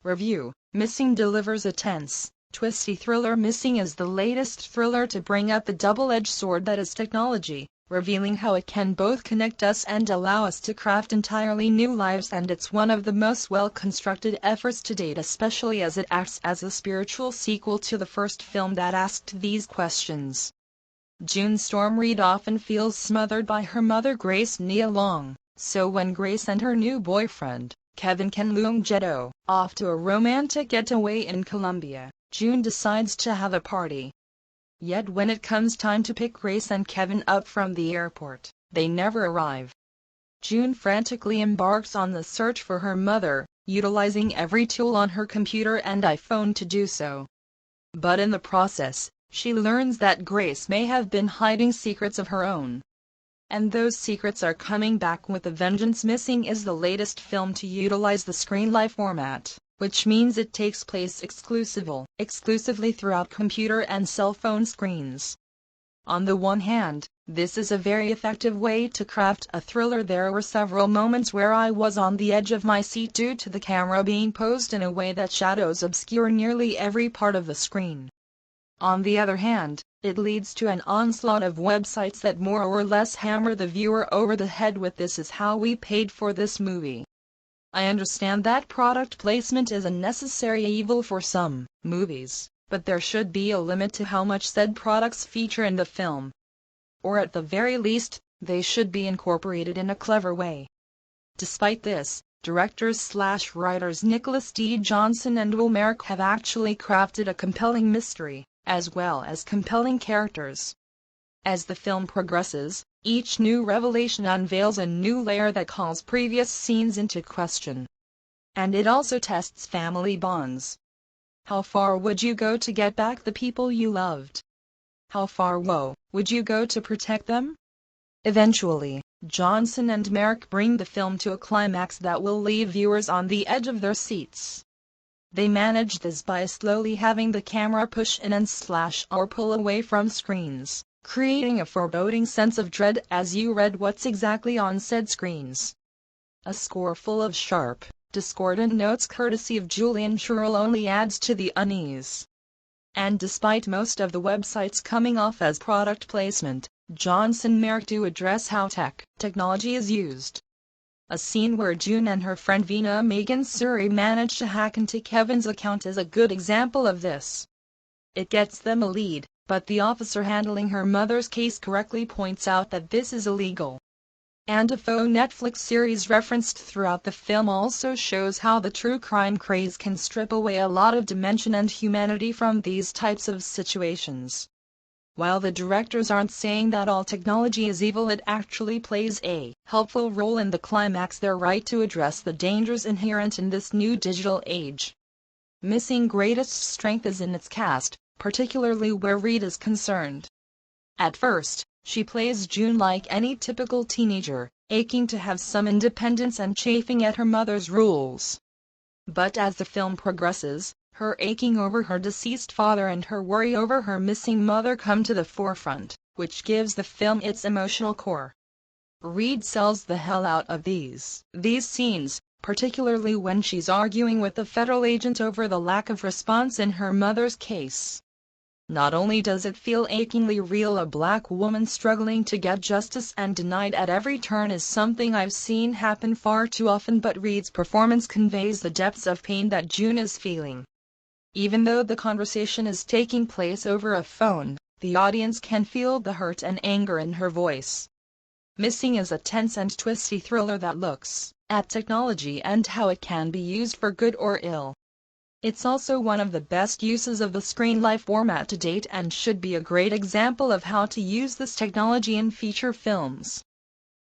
Review: Missing delivers a tense, twisty thriller. Missing is the latest thriller to bring up the double-edged sword that is technology, revealing how it can both connect us and allow us to craft entirely new lives, and it's one of the most well-constructed efforts to date, especially as it acts as a spiritual sequel to the first film that asked these questions. June Storm Reid often feels smothered by her mother Grace Leung, so when Grace and her new boyfriend, Kevin Leung jet off to a romantic getaway in Colombia, June decides to have a party. Yet when it comes time to pick Grace and Kevin up from the airport, they never arrive. June frantically embarks on the search for her mother, utilizing every tool on her computer and iPhone to do so. But in the process, she learns that Grace may have been hiding secrets of her own. And those secrets are coming back with a vengeance. Missing is the latest film to utilize the screenlight format, which means it takes place exclusively throughout computer and cell phone screens. On the one hand, this is a very effective way to craft a thriller. There were several moments where I was on the edge of my seat due to the camera being posed in a way that shadows obscure nearly every part of the screen. On the other hand, it leads to an onslaught of websites that more or less hammer the viewer over the head with "this is how we paid for this movie." I understand that product placement is a necessary evil for some movies, but there should be a limit to how much said products feature in the film. Or at the very least, they should be incorporated in a clever way. Despite this, directors/writers Nicholas D. Johnson and Merrick have actually crafted a compelling mystery, as well as compelling characters. As the film progresses, each new revelation unveils a new layer that calls previous scenes into question. And it also tests family bonds. How far would you go to get back the people you loved? How far would you go to protect them? Eventually, Johnson and Merrick bring the film to a climax that will leave viewers on the edge of their seats. They manage this by slowly having the camera push in and / or pull away from screens, creating a foreboding sense of dread as you read what's exactly on said screens. A score full of sharp, discordant notes courtesy of Julian Sherrill only adds to the unease. And despite most of the websites coming off as product placement, Johnson and Merrick do address how technology is used. A scene where June and her friend Vina Megan Suri manage to hack into Kevin's account is a good example of this. It gets them a lead, but the officer handling her mother's case correctly points out that this is illegal. And a faux Netflix series referenced throughout the film also shows how the true crime craze can strip away a lot of dimension and humanity from these types of situations. While the directors aren't saying that all technology is evil, it actually plays a helpful role in the climax. They're right to address the dangers inherent in this new digital age. Missing's greatest strength is in its cast, particularly where Reid is concerned. At first, she plays June like any typical teenager, aching to have some independence and chafing at her mother's rules. But as the film progresses, her aching over her deceased father and her worry over her missing mother come to the forefront, which gives the film its emotional core. Reid sells the hell out of these scenes, particularly when she's arguing with the federal agent over the lack of response in her mother's case. Not only does it feel achingly real, a black woman struggling to get justice and denied at every turn is something I've seen happen far too often, but Reid's performance conveys the depths of pain that June is feeling. Even though the conversation is taking place over a phone, the audience can feel the hurt and anger in her voice. Missing is a tense and twisty thriller that looks at technology and how it can be used for good or ill. It's also one of the best uses of the screenlight format to date and should be a great example of how to use this technology in feature films.